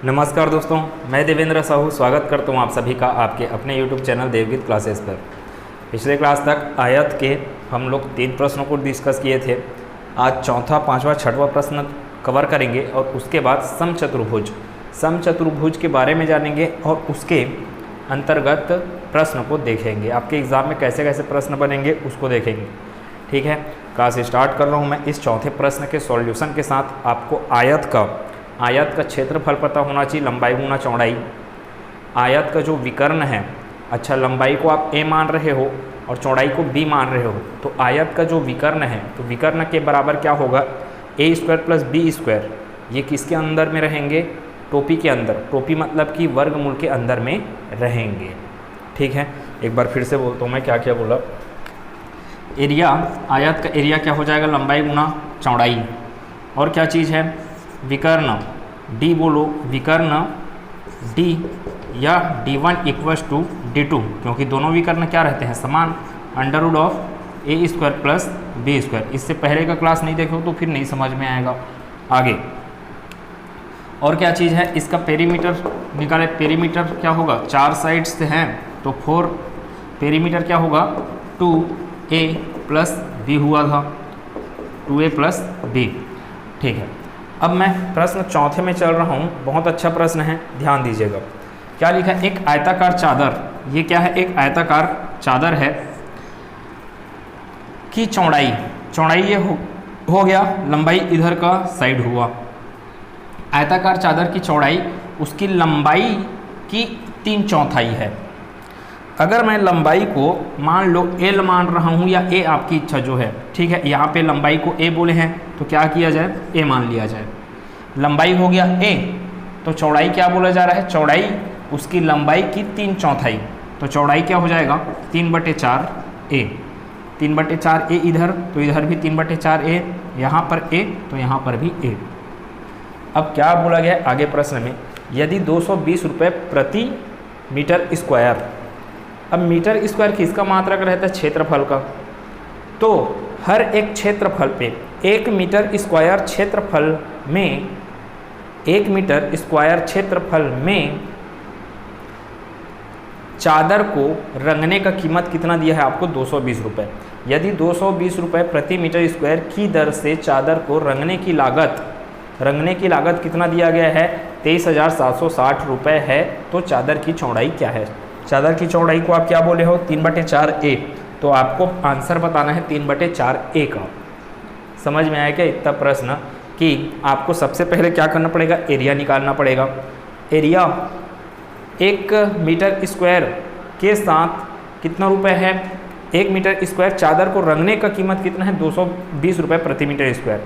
नमस्कार दोस्तों, मैं देवेंद्र साहू स्वागत करता हूं आप सभी का आपके अपने YouTube चैनल देवगीत क्लासेस पर। पिछले क्लास तक आयत के हम लोग 3 प्रश्नों को डिस्कस किए थे। आज चौथा, पांचवा, छठवां प्रश्न कवर करेंगे और उसके बाद समचतुर्भुज के बारे में जानेंगे और उसके अंतर्गत प्रश्न को देखेंगे। आपके एग्ज़ाम में कैसे कैसे प्रश्न बनेंगे उसको देखेंगे। ठीक है, क्लास स्टार्ट कर रहा हूँ मैं इस चौथे प्रश्न के सॉल्यूशन के साथ। आपको आयत का क्षेत्रफल पता होना चाहिए, लंबाई गुना चौड़ाई। आयत का जो विकर्ण है, अच्छा लंबाई को आप a मान रहे हो और चौड़ाई को b मान रहे हो, तो आयत का जो विकर्ण है तो विकर्ण के बराबर क्या होगा, a square plus b square. ये किसके अंदर में रहेंगे, टोपी के अंदर। टोपी मतलब कि वर्गमूल के अंदर में रहेंगे। ठीक है, एक बार फिर से बोलता हूँ मैं क्या क्या बोला। एरिया, आयत का एरिया क्या हो जाएगा, लंबाई गुना चौड़ाई। और क्या चीज़ है, विकर्ण d बोलो, विकर्ण d या d1 इक्वल्स टू d2, क्योंकि दोनों विकर्ण क्या रहते हैं, समान। Under root of a square plus b square. इससे पहले का क्लास नहीं देखो तो फिर नहीं समझ में आएगा आगे। और क्या चीज़ है, इसका पेरीमीटर निकाले। पेरीमीटर क्या होगा, 4 साइड्स से हैं तो 4 पेरीमीटर क्या होगा, 2a प्लस b हुआ था, 2a प्लस b। ठीक है, अब मैं प्रश्न चौथे में चल रहा हूँ। बहुत अच्छा प्रश्न है, ध्यान दीजिएगा। क्या लिखा है, एक आयताकार चादर। ये क्या है, एक आयताकार चादर है की चौड़ाई ये हो गया, लंबाई इधर का साइड हुआ। आयताकार चादर की चौड़ाई उसकी लंबाई की 3/4 है। अगर मैं लंबाई को मान लो L मान रहा हूँ या A, आपकी इच्छा जो है। ठीक है, यहाँ पे लंबाई को A बोले हैं तो क्या किया जाए, A मान लिया जाए। लंबाई हो गया A, तो चौड़ाई क्या बोला जा रहा है, चौड़ाई उसकी लंबाई की 3/4। तो चौड़ाई क्या हो जाएगा, 3/4A। 3/4A इधर, तो इधर भी 3/4A, यहाँ पर A तो यहाँ पर भी A। अब क्या बोला गया है आगे प्रश्न में, यदि 220 रुपये प्रति मीटर स्क्वायर। अब मीटर स्क्वायर किसका मात्रक रहता है, क्षेत्रफल का। तो हर एक क्षेत्रफल पे 1 मीटर स्क्वायर क्षेत्रफल में चादर को रंगने का कीमत कितना दिया है आपको, 220 रुपये। यदि 220 रुपये प्रति मीटर स्क्वायर की दर से चादर को रंगने की लागत कितना दिया गया है, 23,760 रुपये है। तो चादर की चौड़ाई क्या है, चादर की चौड़ाई को आप क्या बोले हो, 3/4A। तो आपको आंसर बताना है 3/4A का। समझ में आया क्या इतना प्रश्न, कि आपको सबसे पहले क्या करना पड़ेगा, एरिया निकालना पड़ेगा। एरिया 1 मीटर स्क्वायर के साथ कितना रुपए है, 1 मीटर स्क्वायर चादर को रंगने का कीमत कितना है, 220 रुपये प्रति मीटर स्क्वायर।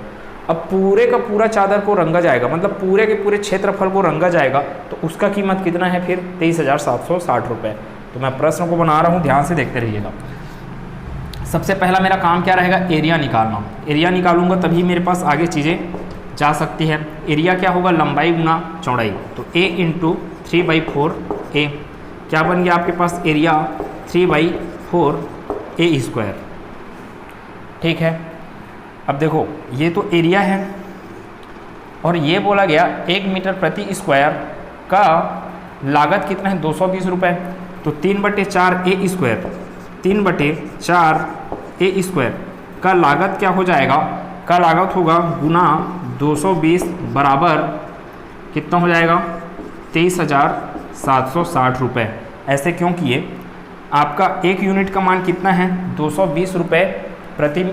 अब पूरे का पूरा चादर को रंगा जाएगा, मतलब पूरे के पूरे क्षेत्रफल को रंगा जाएगा, तो उसका कीमत कितना है फिर, 23,760 रुपये। तो मैं प्रश्न को बना रहा हूँ, ध्यान से देखते रहिएगा। सबसे पहला मेरा काम क्या रहेगा, एरिया निकालना। एरिया निकालूंगा तभी मेरे पास आगे चीज़ें जा सकती है। एरिया क्या होगा, लंबाई गुना चौड़ाई। तो A × 3/4A क्या बन गया आपके पास, एरिया 3/4A स्क्वायर। ठीक है, अब देखो ये तो एरिया है और ये बोला गया 1 मीटर प्रति स्क्वायर का लागत कितना है, 220 रुपये। तो 3/4A स्क्वायर, 3/4A स्क्वायर का लागत क्या हो जाएगा, का लागत होगा गुना 220 बराबर कितना हो जाएगा, 23,760 रुपये। ऐसे क्यों किए, आपका 1 यूनिट का मान कितना है, 220 रुपये प्रति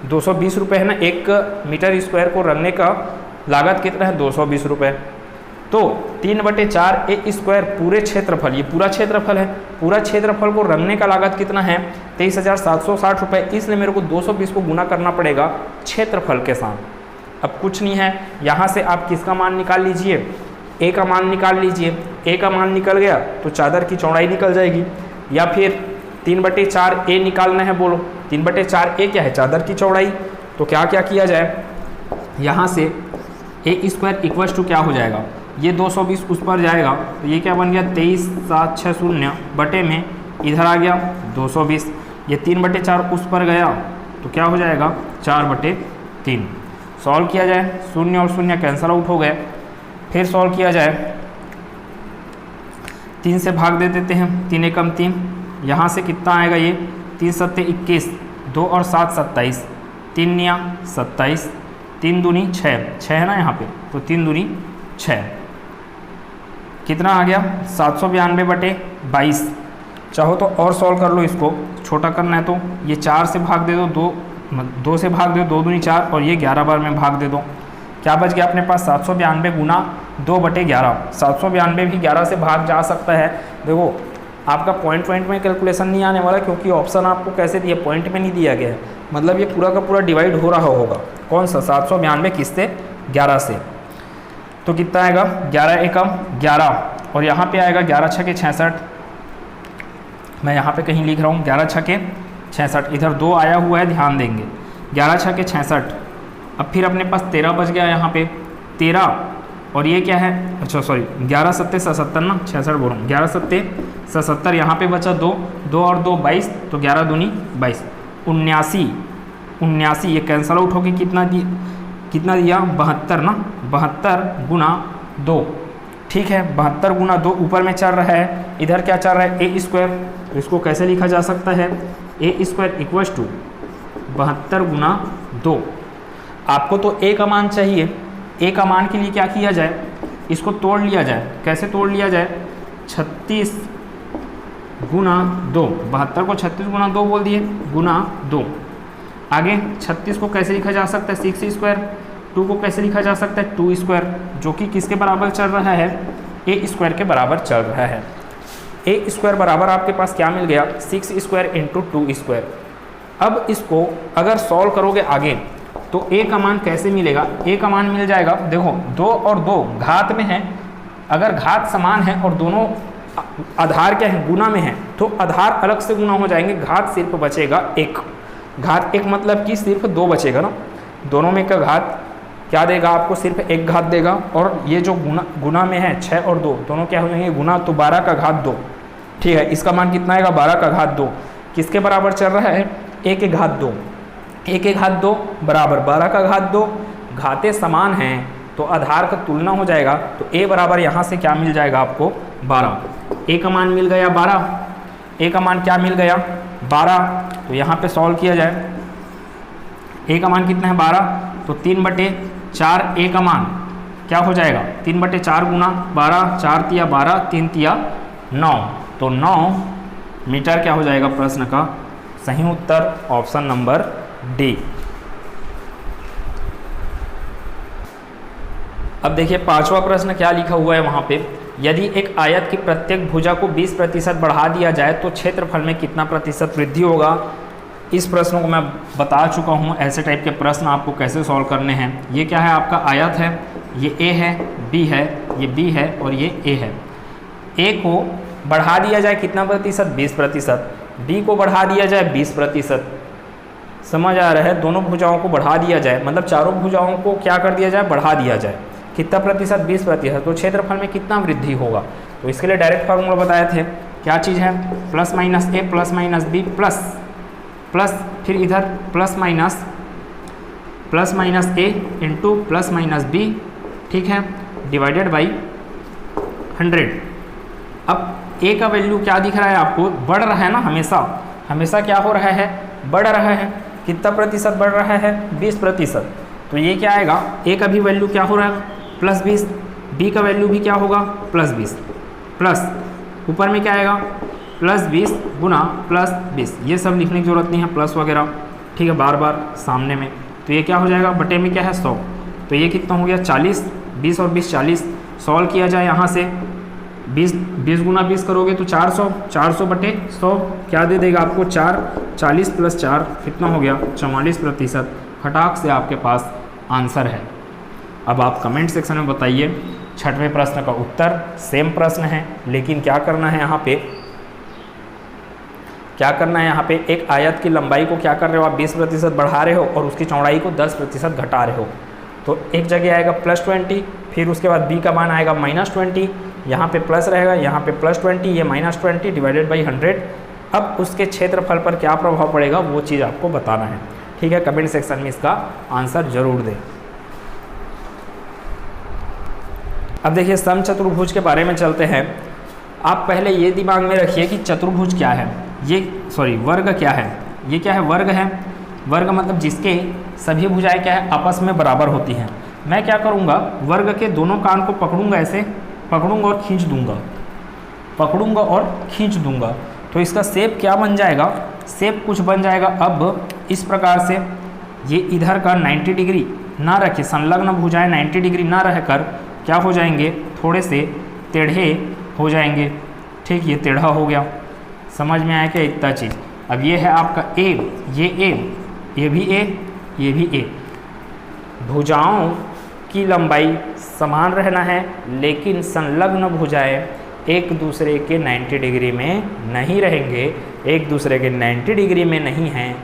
220 रुपये है ना। 1 मीटर स्क्वायर को रंगने का लागत कितना है, 220 रुपये। तो 3/4A स्क्वायर पूरे क्षेत्रफल, ये पूरा क्षेत्रफल है, पूरा क्षेत्रफल को रंगने का लागत कितना है, 23,760 रुपये। इसलिए मेरे को 220 को गुना करना पड़ेगा क्षेत्रफल के साथ। अब कुछ नहीं है, यहाँ से आप किसका मान निकाल लीजिए, A का मान निकाल लीजिए। A का मान निकल गया तो चादर की चौड़ाई निकल जाएगी, या फिर 3/4A निकालना है, बोलो 3/4A क्या है, चादर की चौड़ाई। तो क्या क्या किया जाए, यहाँ से A स्क्वायर इक्वल्स टू क्या हो जाएगा, ये 220 उस पर जाएगा, तो ये क्या बन गया, 23,760 बटे में इधर आ गया 220। ये 3/4 उस पर गया तो क्या हो जाएगा, 4/3। सॉल्व किया जाए, 0 और 0 कैंसल आउट हो गए। फिर सॉल्व किया जाए 3 से भाग दे देते हैं, 3 एकम 3, यहाँ से कितना आएगा ये 3 सत्ते 21, 2 और 7 27, 3 निया 27, 3 दूनी 6, 6 है ना यहाँ पे, तो 3 दूनी 6, कितना आ गया 792/22। चाहो तो और सॉल्व कर लो, इसको छोटा करना है तो ये 4 से भाग दे दो, 2 से भाग दे दो, 2 दूनी 4, और ये 11 बार में भाग दे दो, क्या बच गया अपने पास 792 गुना 2/11। 792 भी 11 से भाग जा सकता है। देखो आपका पॉइंट में कैलकुलेशन नहीं आने वाला, क्योंकि ऑप्शन आपको कैसे दिया, पॉइंट में नहीं दिया गया है, मतलब ये पूरा का पूरा डिवाइड हो रहा होगा। कौन सा 792 किससे 11 से, तो कितना आएगा 11 एकम 11, और यहाँ पे आएगा 11 छके 66, मैं यहाँ पे कहीं लिख रहा हूँ 11 छके 66, इधर 2 आया हुआ है, ध्यान देंगे 11 छके 66। अब फिर अपने पास 13 बच गया यहाँ पे 13, और ये क्या है, अच्छा सॉरी 11 सत्ते 77 ना, 66 बोल रहा हूँ, 11 सत्ते 77, यहाँ पे बचा 2, 2 और 2 22, तो 11 दूनी 22, 79, ये कैंसल आउट होके कितना दिया 72 ना, 72 गुना 2, ठीक है 72 गुना 2, ऊपर में चल रहा है, इधर क्या चल रहा है ए स्क्वायर, तो इसको कैसे लिखा जा सकता है ए स्क्वायर इक्वल्स टू 72 गुना 2। आपको तो ए का मान चाहिए, ए का मान के लिए क्या किया जाए, इसको तोड़ लिया जाए, कैसे तोड़ लिया जाए 36 गुना 2, 72 को 36 गुना 2 बोल दिए, गुना 2, आगे 36 को कैसे लिखा जा सकता है 6 स्क्वायर, 2 को कैसे लिखा जा सकता है 2 स्क्वायर, जो कि किसके बराबर चल रहा है ए स्क्वायर के बराबर चल रहा है। ए स्क्वायर बराबर आपके पास क्या मिल गया 6 स्क्वायर इंटू 2 स्क्वायर। अब इसको अगर सॉल्व करोगे आगे तो ए का मान कैसे मिलेगा, ए का मान मिल जाएगा, देखो 2 और 2 घात में है, अगर घात समान है और दोनों आधार क्या है गुना में है, तो आधार अलग से गुना हो जाएंगे, घात सिर्फ बचेगा 1, घात 1 मतलब कि सिर्फ 2 बचेगा ना, दोनों में का घात क्या देगा आपको सिर्फ 1 घात देगा, और ये जो गुना में है 6 और 2 दोनों क्या हो जाएंगे गुना, तो 12 का घात 2, ठीक है, इसका मान कितना आएगा 12 का घात 2, किसके बराबर चल रहा है ए के घात 2, ए के घात 2 बराबर 12 का घात 2, घातें समान हैं तो आधार का तुलना हो जाएगा, तो ए बराबर यहाँ से क्या मिल जाएगा आपको 12, ए का मान मिल गया 12, ए का मान क्या मिल गया 12, तो यहाँ पे सॉल्व किया जाए, ए का मान कितना है 12, तो 3/4 ए का मान क्या हो जाएगा 3/4 गुना 12, 4 तिया 12, 3 तिया 9, तो 9 मीटर क्या हो जाएगा प्रश्न का सही उत्तर ऑप्शन नंबर डी। अब देखिए 5वां प्रश्न क्या लिखा हुआ है वहाँ पे, यदि एक आयत की प्रत्येक भुजा को 20% बढ़ा दिया जाए तो क्षेत्रफल में कितना प्रतिशत वृद्धि होगा। इस प्रश्न को मैं बता चुका हूँ, ऐसे टाइप के प्रश्न आपको कैसे सॉल्व करने हैं। ये क्या है आपका आयत है, ये ए है, बी है, ये बी है और ये ए है। ए को बढ़ा दिया जाए कितना प्रतिशत 20%, बी को बढ़ा दिया जाए 20%, समझ आ रहा है, दोनों भुजाओं को बढ़ा दिया जाए, मतलब चारों भुजाओं को क्या कर दिया जाए बढ़ा दिया जाए, कितना प्रतिशत 20%, तो क्षेत्रफल में कितना वृद्धि होगा। तो इसके लिए डायरेक्ट फार्मूला बताए थे, क्या चीज़ है प्लस माइनस ए प्लस माइनस बी प्लस फिर इधर प्लस माइनस ए इंटू प्लस माइनस बी, ठीक है, डिवाइडेड बाई 100। अब ए का वैल्यू क्या दिख रहा है आपको, बढ़ रहा है ना, हमेशा क्या हो रहा है बढ़ रहा है, कितना प्रतिशत बढ़ रहा है 20%, तो ये क्या आएगा ए का भी वैल्यू क्या हो रहा है +20, बी का वैल्यू भी क्या होगा +20, प्लस ऊपर में क्या आएगा +20 गुना +20, ये सब लिखने की जरूरत नहीं है प्लस वगैरह, ठीक है, बार बार सामने में, तो ये क्या हो जाएगा बटे में क्या है 100, तो ये कितना हो गया 40, 20 और 20 40, सॉल्व किया जाए यहाँ से 20 गुना 20 करोगे तो 400, 400 बटे 100 क्या दे देगा आपको 4, 40 + 4 कितना हो गया 44%, फटाक से आपके पास आंसर है। अब आप कमेंट सेक्शन में बताइए 6वें प्रश्न का उत्तर। सेम प्रश्न है लेकिन क्या करना है यहाँ पे, एक आयत की लंबाई को क्या कर रहे हो आप 20% बढ़ा रहे हो और उसकी चौड़ाई को 10% घटा रहे हो, तो एक जगह आएगा +20, फिर उसके बाद b का मान आएगा -20, यहाँ पे प्लस रहेगा, यहाँ पे +20, ये -20 डिवाइडेड बाई 100। अब उसके क्षेत्रफल पर क्या प्रभाव पड़ेगा वो चीज़ आपको बताना है, ठीक है, कमेंट सेक्शन में इसका आंसर जरूर दें। अब देखिए समचतुर्भुज के बारे में चलते हैं। आप पहले ये दिमाग में रखिए कि चतुर्भुज क्या है, ये वर्ग क्या है। ये क्या है? वर्ग है। वर्ग मतलब जिसके सभी भुजाएं क्या है? आपस में बराबर होती हैं। मैं क्या करूँगा, वर्ग के दोनों कान को पकड़ूंगा, ऐसे पकड़ूंगा और खींच दूंगा, पकड़ूंगा और खींच दूंगा, तो इसका शेप क्या बन जाएगा? शेप कुछ बन जाएगा अब इस प्रकार से। ये इधर का 90 डिग्री ना रखे, संलग्न भुजाएं 90 डिग्री ना रहकर क्या हो जाएंगे? थोड़े से टेढ़े हो जाएंगे। ठीक, ये टेढ़ा हो गया। समझ में आया क्या इतना चीज़? अब ये है आपका ए, ये ए, ये भी ए, ये भी ए। भुजाओं की लंबाई समान रहना है, लेकिन संलग्न भुजाएं एक दूसरे के 90 डिग्री में नहीं रहेंगे। एक दूसरे के 90 डिग्री में नहीं हैं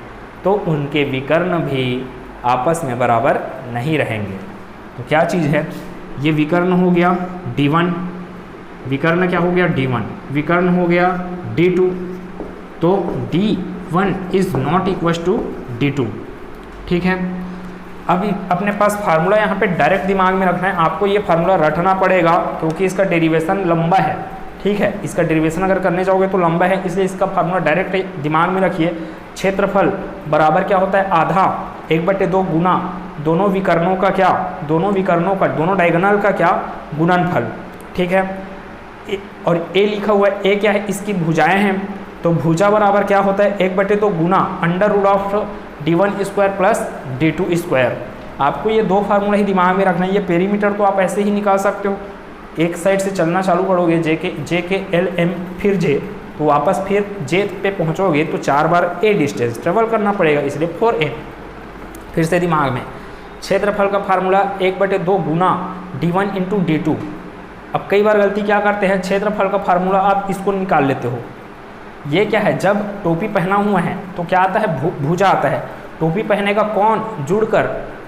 तो उनके विकर्ण भी आपस में बराबर नहीं रहेंगे। तो क्या चीज़ है? ये विकर्ण हो गया D1, विकर्ण क्या हो गया? D1, विकर्ण हो गया D2, तो D1 is not equal to D2। ठीक है, अभी अपने पास फार्मूला यहाँ पे डायरेक्ट दिमाग में रखना है। आपको ये फार्मूला रटना पड़ेगा क्योंकि इसका डेरिवेशन लंबा है। ठीक है, इसका डेरिवेशन अगर करने जाओगे तो लंबा है, इसलिए इसका फार्मूला डायरेक्ट दिमाग में रखिए। क्षेत्रफल बराबर क्या होता है? आधा 1/2 गुना दोनों विकर्णों का क्या? दोनों विकर्णों का, दोनों डायगोनल का क्या? गुणनफल। ठीक है, और ए लिखा हुआ है, ए क्या है? इसकी भुजाएं हैं, तो भुजा बराबर क्या होता है? 1/2 गुना √ऑफ D1 square plus D2 square. आपको ये दो फार्मूला ही दिमाग में रखना है। ये पेरीमीटर तो आप ऐसे ही निकाल सकते हो, एक साइड से चलना चालू करोगे जे के एल एम फिर जे, तो वापस फिर जे पे पहुंचोगे तो 4 बार ए डिस्टेंस ट्रेवल करना पड़ेगा, इसलिए 4a। फिर से दिमाग में, क्षेत्रफल का फार्मूला 1/2 गुना D1 इंटू D2। अब कई बार गलती क्या करते हैं, क्षेत्रफल का फार्मूला आप इसको निकाल लेते हो। ये क्या है? जब टोपी पहना हुआ है तो क्या आता है? भुजा आता है। टोपी पहने का कौन जुड़कर,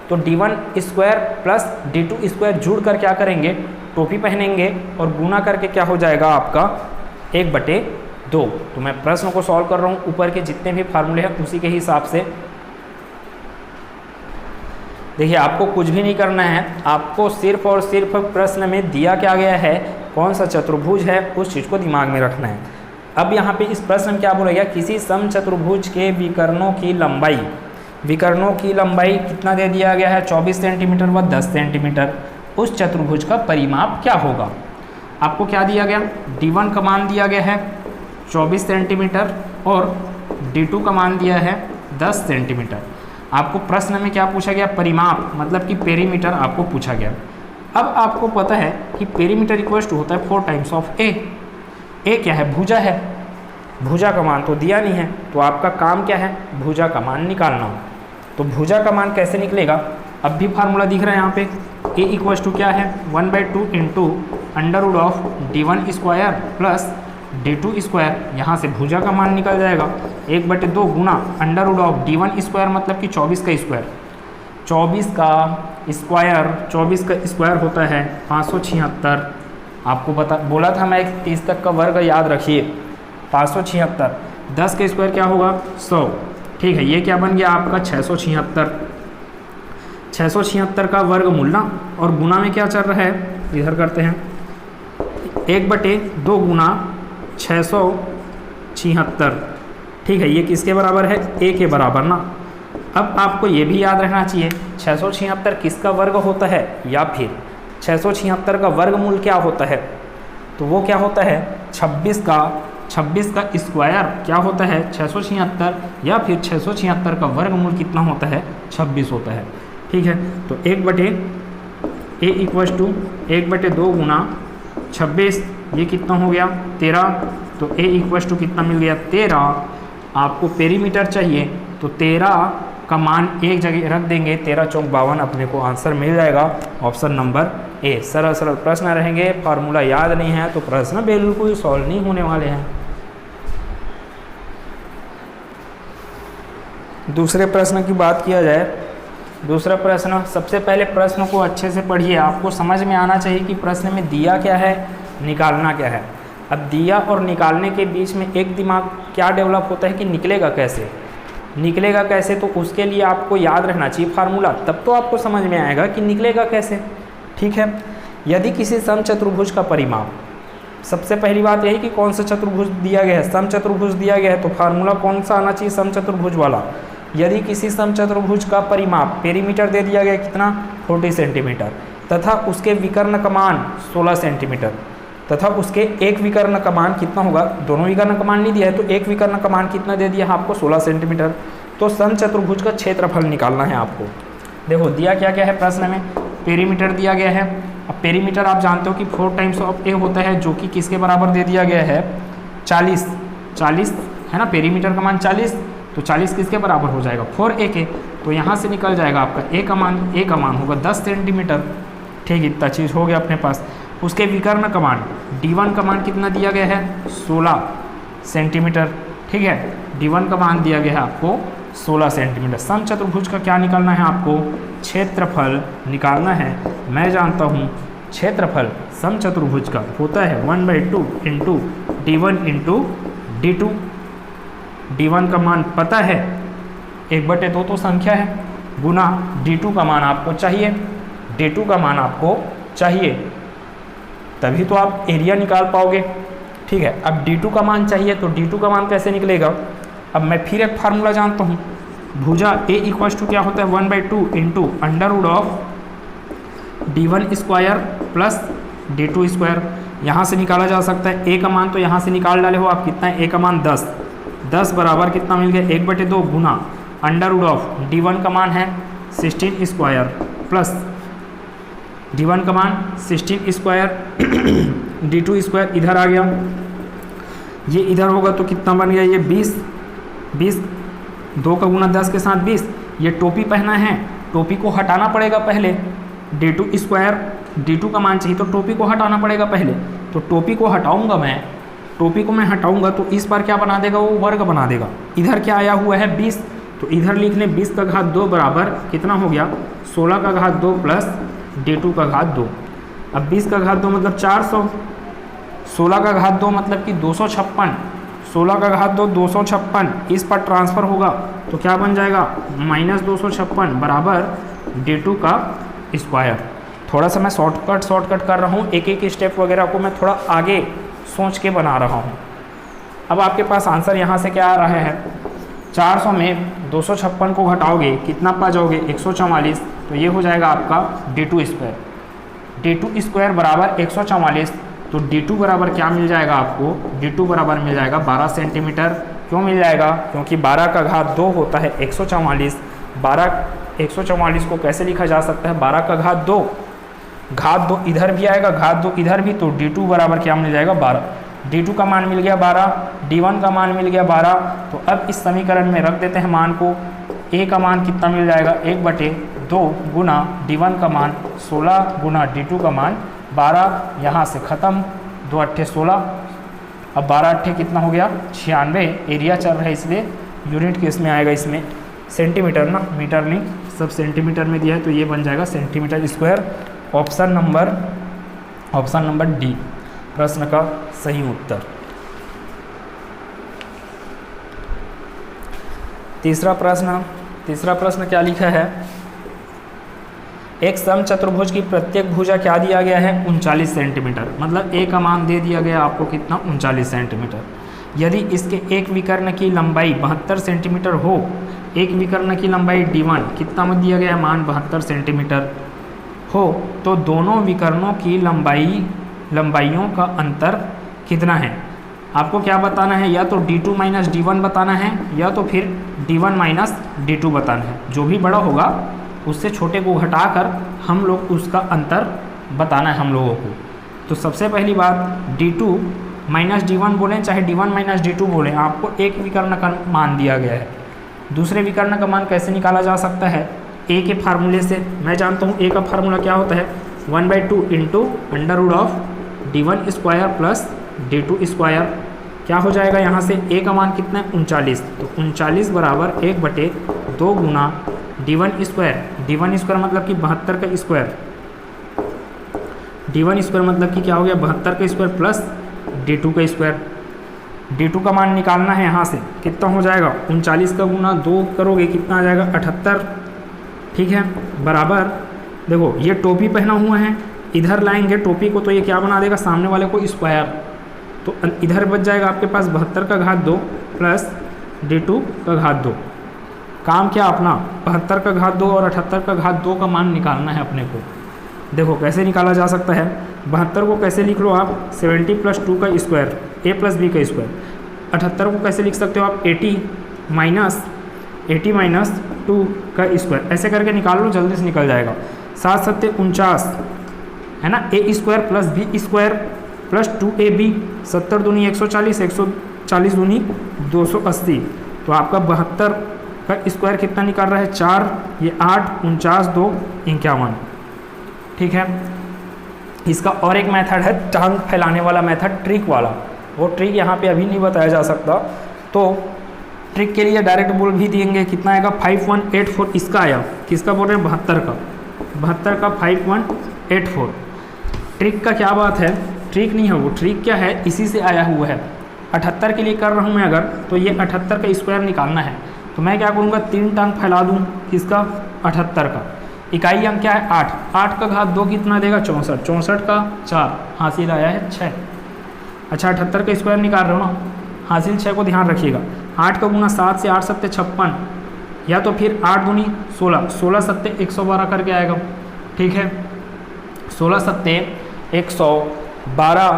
तो D1 square plus D2 square जुड़कर क्या करेंगे? टोपी पहनेंगे और गुना करके क्या हो जाएगा आपका? 1/2। तो मैं प्रश्न को सॉल्व कर रहा हूँ, ऊपर के जितने भी फार्मूले हैं उसी के हिसाब से। देखिए, आपको कुछ भी नहीं करना है, आपको सिर्फ और सिर्फ प्रश्न में दिया क्या गया है, कौन सा चतुर्भुज है, उस चीज़ को दिमाग में रखना है। अब यहाँ पे इस प्रश्न में क्या बोला गया? किसी समचतुर्भुज के विकर्णों की लंबाई, विकर्णों की लंबाई कितना दे दिया गया है? 24 सेंटीमीटर व 10 सेंटीमीटर। उस चतुर्भुज का परिमाप क्या होगा? आपको क्या दिया गया? D1 का मान दिया गया है 24 सेंटीमीटर और D2 का मान दिया है 10 सेंटीमीटर। आपको प्रश्न में क्या पूछा गया? परिमाप, मतलब कि पेरीमीटर आपको पूछा गया। अब आपको पता है कि पेरीमीटर इक्वल टू होता है 4 टाइम्स ऑफ ए। ए क्या है? भुजा है। भुजा का मान तो दिया नहीं है, तो आपका काम क्या है? भुजा का मान निकालना। तो भुजा का मान कैसे निकलेगा? अब भी फार्मूला दिख रहा है यहाँ पे। ए इक्वल टू क्या है? 1/2 into √of D1 square plus D2 square. यहाँ से भुजा का मान निकल जाएगा 1/2 गुना √ऑफ D1 स्क्वायर, मतलब कि 24 का स्क्वायर। 24 का स्क्वायर होता है 576। आपको बोला था मैं 30 तक का वर्ग याद रखिए। 576, 10 का स्क्वायर क्या होगा? 100। ठीक है, ये क्या बन गया आपका? 676। 676 का वर्गमूल ना, और गुना में क्या चल रहा है? इधर करते हैं, 1/2 गुना 676। ठीक है, ये किसके बराबर है? ए के बराबर ना। अब आपको ये भी याद रहना चाहिए 676 किसका वर्ग होता है, या फिर 676 का वर्गमूल क्या होता है? तो वो क्या होता है? 26 का स्क्वायर क्या होता है? 676, या फिर 676 का वर्गमूल कितना होता है? 26 होता है। ठीक है, तो 1/2 गुना 26, ये कितना हो गया? 13। तो ए इक्वल टू कितना मिल गया? 13। आपको पेरीमीटर चाहिए तो 13 का मान एक जगह रख देंगे, 13 चौक 52, अपने को आंसर मिल जाएगा ऑप्शन नंबर ए। सरल सरल प्रश्न रहेंगे, फार्मूला याद नहीं है तो प्रश्न बिल्कुल सॉल्व नहीं होने वाले हैं। दूसरे प्रश्न की बात किया जाए, दूसरा प्रश्न, सबसे पहले प्रश्न को अच्छे से पढ़िए। आपको समझ में आना चाहिए कि प्रश्न में दिया क्या है, निकालना क्या है। अब दिया और निकालने के बीच में एक दिमाग क्या डेवलप होता है कि निकलेगा कैसे, निकलेगा कैसे, तो उसके लिए आपको याद रहना चाहिए फार्मूला, तब तो आपको समझ में आएगा कि निकलेगा कैसे। ठीक है, यदि किसी समचतुर्भुज का परिमाप, सबसे पहली बात यही कि कौन सा चतुर्भुज दिया गया है, समचतुर्भुज दिया गया है, तो फार्मूला कौन सा आना चाहिए, समचतुर्भुज वाला। यदि किसी समचतुर्भुज का परिमाप पेरीमीटर दे दिया गया कितना 40 सेंटीमीटर तथा उसके विकर्ण का मान 16 सेंटीमीटर तथा उसके एक विकर्ण का मान कितना होगा, दोनों विकर्ण का मान नहीं दिया है तो एक विकर्ण का मान कितना दे दिया है आपको 16 सेंटीमीटर। तो समचतुर्भुज का क्षेत्रफल निकालना है आपको। देखो दिया क्या क्या है प्रश्न में, पेरीमीटर दिया गया है। अब पेरीमीटर आप जानते हो कि 4 टाइम्स ऑफ ए होता है, जो कि किसके बराबर दे दिया गया है 40 है ना, पेरीमीटर का मान 40, तो 40 किसके बराबर हो जाएगा 4a के। तो यहाँ से निकल जाएगा आपका ए का मान होगा 10 सेंटीमीटर। ठीक, इतना चीज़ हो गया अपने पास। उसके विकर्ण का मान d1 का मान कितना दिया गया है 16 सेंटीमीटर। ठीक है, d1 का मान दिया गया है आपको 16 सेंटीमीटर। समचतुर्भुज का क्या निकालना है आपको, क्षेत्रफल निकालना है। मैं जानता हूँ क्षेत्रफल समचतुर्भुज का होता है 1/2 into d1 into d2। d1 का मान पता है 1/2 तो संख्या है, गुना d2 का मान आपको चाहिए, d2 का मान आपको चाहिए, तभी तो आप एरिया निकाल पाओगे। ठीक है, अब d2 का मान चाहिए तो d2 का मान कैसे निकलेगा। अब मैं फिर एक फार्मूला जानता हूँ, भुजा a इक्वल टू क्या होता है 1/2 into √ d1 square plus d2 square. यहाँ से निकाला जा सकता है a का मान, तो यहाँ से निकाल डाले हो आप कितना है, a का मान 10 बराबर कितना मिल गया 1/2 गुना √ d1 का मान है 16 स्क्वायर प्लस d1 का मान 16 स्क्वायर d2 स्क्वायर इधर आ गया, ये इधर होगा तो कितना बन गया ये 20 2 का गुना 10 के साथ 20। ये टोपी पहना है, टोपी को हटाना पड़ेगा पहले, d2 स्क्वायर d2 का मान चाहिए तो टोपी को हटाना पड़ेगा पहले। तो टोपी को हटाऊंगा मैं, टोपी को मैं हटाऊंगा तो इस बार क्या बना देगा, वो वर्ग बना देगा। इधर क्या आया हुआ है 20, तो इधर लिख लें 20 का घात 2 बराबर कितना हो गया 16 का घात 2 प्लस d2 का घात 2। अब 20 का घात 2 मतलब 400, 16 का घात 2 मतलब कि 256, 16 का घात 2 256, इस पर ट्रांसफ़र होगा तो क्या बन जाएगा -256 बराबर d2 का स्क्वायर। थोड़ा सा मैं शॉर्टकट कर रहा हूँ, एक एक स्टेप वगैरह को मैं थोड़ा आगे सोच के बना रहा हूँ। अब आपके पास आंसर यहाँ से क्या आ रहा है, 400 में 256 को घटाओगे कितना पा जाओगे 144, तो ये हो जाएगा आपका d2 स्क्वायर। d2 स्क्वायर बराबर 144, तो d2 बराबर क्या मिल जाएगा आपको, d2 बराबर मिल जाएगा 12 सेंटीमीटर। क्यों मिल जाएगा, क्योंकि 12 का घात 2 होता है 144। 144 को कैसे लिखा जा सकता है, 12 का घात 2, घात 2 इधर भी आएगा, घात 2 इधर भी, तो d2 बराबर क्या मिल जाएगा 12। d2 का मान मिल गया 12, d1 का मान मिल गया 12। तो अब इस समीकरण में रख देते हैं मान को, a का मान कितना मिल जाएगा 1/2 गुना d1 का मान 16 गुना d2 का मान 12। यहाँ से ख़त्म, 2 अट्ठे 16, अब 12 अट्ठे कितना हो गया 96। एरिया चल रहा है इसलिए यूनिट किस में आएगा, इसमें सेंटीमीटर ना, मीटर नहीं, सब सेंटीमीटर में दिया है तो ये बन जाएगा centimetre square. Option number D प्रश्न का सही उत्तर। तीसरा प्रश्न क्या लिखा है, एक समचतुर्भुज की प्रत्येक भुजा क्या दिया गया है 39 सेंटीमीटर, मतलब a का मान दे दिया गया आपको कितना 39 सेंटीमीटर। यदि इसके एक विकर्ण की लंबाई 72 सेंटीमीटर हो, एक विकर्ण की लंबाई d1 कितना मत दिया गया मान 72 सेंटीमीटर हो, तो दोनों विकर्णों की लंबाइयों का अंतर कितना है। आपको क्या बताना है, या तो d2 माइनस d1 बताना है, या तो फिर d1 माइनस d2 बताना है। जो भी बड़ा होगा उससे छोटे को घटाकर हम लोग उसका अंतर बताना है हम लोगों को। तो सबसे पहली बात d2 माइनस d1 बोलें चाहे d1 माइनस d2 बोलें, आपको एक विकर्ण का मान दिया गया है। दूसरे विकर्ण का मान कैसे निकाला जा सकता है, a के फार्मूले से। मैं जानता हूँ a का फार्मूला क्या होता है 1/2 into √d1 square plus d2 square. क्या हो जाएगा यहाँ से, a का मान कितना है 39, तो 39 बराबर 1/2 गुना d1 स्क्वायर मतलब कि 72 का स्क्वायर, d1 स्क्वायर मतलब कि क्या हो गया 72 का स्क्वायर प्लस d2 का स्क्वायर। d2 का मान निकालना है, यहाँ से कितना हो जाएगा 39 का गुना 2 करोगे कितना आ जाएगा 78। ठीक है, बराबर देखो ये टोपी पहना हुआ है, इधर लाएंगे टोपी को तो ये क्या बना देगा सामने वाले को स्क्वायर, तो इधर बच जाएगा आपके पास 72 का घात 2 प्लस d2 का घात 2। काम क्या अपना 72 का घात 2 और 78 का घात 2 का मान निकालना है अपने को। देखो कैसे निकाला जा सकता है, 72 को कैसे लिख लो आप 70 + 2 का स्क्वायर a + b का स्क्वायर। 78 को कैसे लिख सकते हो आप 80 माइनस 2 का स्क्वायर। ऐसे करके निकाल लो, जल्दी से निकल जाएगा। 7 × 7 = 49 है ना, a² + b² प्लस 2ab। 70 दूनी 140, 140 दूनी 280। तो आपका 72 का स्क्वायर कितना निकाल रहा है 4, ये 8, 49, 2, 51। ठीक है। इसका और एक मेथड है टांग फैलाने वाला मेथड, ट्रिक वाला। वो ट्रिक यहाँ पे अभी नहीं बताया जा सकता, तो ट्रिक के लिए डायरेक्ट बोल भी देंगे। कितना आएगा 5184। इसका आया, किसका बोल रहे हैं 72 का, 72 का 5184। ट्रिक का क्या बात है, ट्रिक नहीं है वो, ट्रिक क्या है इसी से आया हुआ है। 78 के लिए कर रहा हूँ मैं अगर, तो ये 78 का स्क्वायर निकालना है, तो मैं क्या करूँगा 3 टांग फैला दूँ किसका 78 का। इकाई अंक क्या है 8, 8 का घात 2 कितना देगा 64, 64 का 4, हासिल आया है 6। अच्छा 78 का स्क्वायर निकाल रहे हो ना, हासिल 6 को ध्यान रखिएगा। 8 का गुना 7 से 8 × 7 = 56, या तो फिर 8 दूनी 16, 16 × 7 = 112 करके आएगा। ठीक है, 16 × 7 = 112,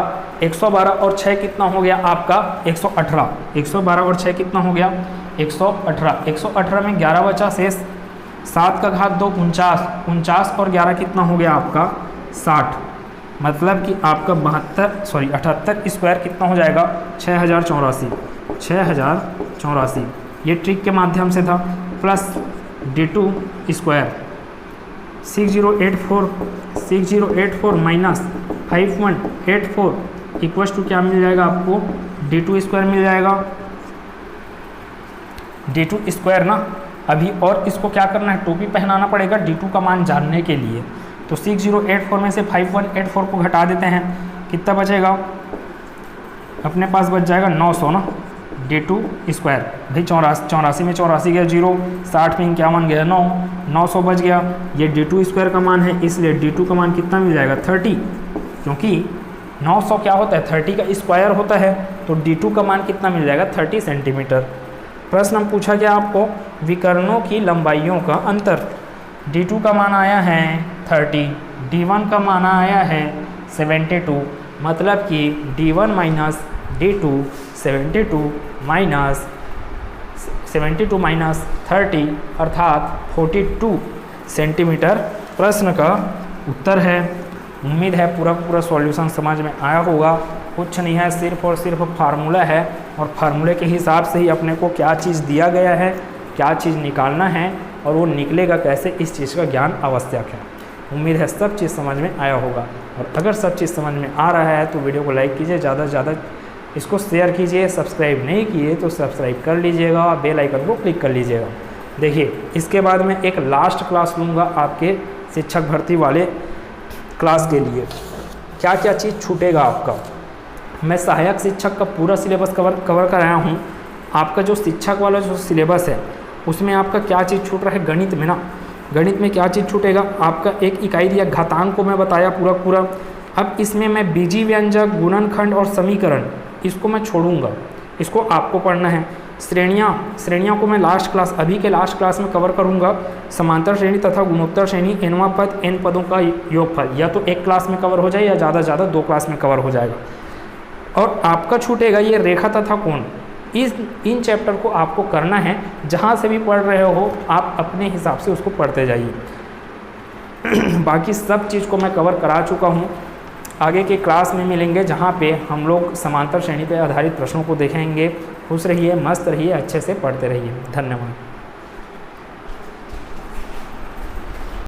112 और 6 कितना हो गया आपका 118। 112 और 6 कितना हो गया 118। 118 में 11 बचा शेष, 7 का घात 2 49, 49 और 11 कितना हो गया आपका 60। मतलब कि आपका 78 स्क्वायर कितना हो जाएगा 6084, 6084। ये ट्रिक के माध्यम से था। Plus d2 square 6084 minus 5184 equals to क्या मिल जाएगा आपको d2 स्क्वायर मिल जाएगा। d2 स्क्वायर ना अभी, और इसको क्या करना है टोपी पहनाना पड़ेगा d2 का मान जानने के लिए। तो 6084 में से 5184 को घटा देते हैं, कितना बचेगा अपने पास बच जाएगा 900 ना, d2 स्क्वायर। भाई 84 में 84 गया 0, 60 में 51 गया 9, 900 बच गया। ये d2 स्क्वायर का मान है, इसलिए d2 का मान कितना मिल जाएगा 30, क्योंकि 900 क्या होता है 30 का स्क्वायर होता है। तो d2 का मान कितना मिल जाएगा 30 सेंटीमीटर। प्रश्न हम पूछा गया आपको विकर्णों की लंबाइयों का अंतर। d2 का मान आया है 30, d1 का मान आया है 72, मतलब कि d1 माइनस d2 72 माइनस 30 अर्थात 42 सेंटीमीटर प्रश्न का उत्तर है। उम्मीद है पूरा सॉल्यूशन समझ में आया होगा। कुछ नहीं है, सिर्फ और सिर्फ फार्मूला है, और फार्मूले के हिसाब से ही अपने को क्या चीज़ दिया गया है, क्या चीज़ निकालना है और वो निकलेगा कैसे, इस चीज़ का ज्ञान आवश्यक है। उम्मीद है सब चीज़ समझ में आया होगा, और अगर सब चीज़ समझ में आ रहा है तो वीडियो को लाइक कीजिए, ज़्यादा से ज़्यादा इसको शेयर कीजिए। सब्सक्राइब नहीं किए तो सब्सक्राइब कर लीजिएगा, बेल आइकन को क्लिक कर लीजिएगा। देखिए इसके बाद मैं एक लास्ट क्लास लूँगा आपके शिक्षक भर्ती वाले क्लास के लिए। क्या क्या चीज़ छूटेगा आपका, मैं सहायक शिक्षक का पूरा सिलेबस कवर कराया हूँ। आपका जो शिक्षक वाला जो सिलेबस है उसमें आपका क्या चीज़ छूट रहा है गणित में ना, गणित में क्या चीज़ छूटेगा आपका, एक इकाई दिया घातांक को मैं बताया पूरा। अब इसमें मैं बीजी व्यंजक, गुणनखंड और समीकरण इसको मैं छोड़ूंगा, इसको आपको पढ़ना है। श्रेणियाँ को मैं अभी के लास्ट क्लास में कवर करूँगा। समांतर श्रेणी तथा गुणोत्तर श्रेणी, nवां पद, n पदों का योगफल, या तो एक क्लास में कवर हो जाए या ज़्यादा से ज़्यादा 2 क्लास में कवर हो जाएगा। और आपका छूटेगा ये रेखा तथा कोण। इन चैप्टर को आपको करना है, जहाँ से भी पढ़ रहे हो आप अपने हिसाब से उसको पढ़ते जाइए। बाकी सब चीज़ को मैं कवर करा चुका हूँ। आगे के क्लास में मिलेंगे जहाँ पे हम लोग समांतर श्रेणी पर आधारित प्रश्नों को देखेंगे। खुश रहिए, मस्त रहिए, अच्छे से पढ़ते रहिए। धन्यवाद।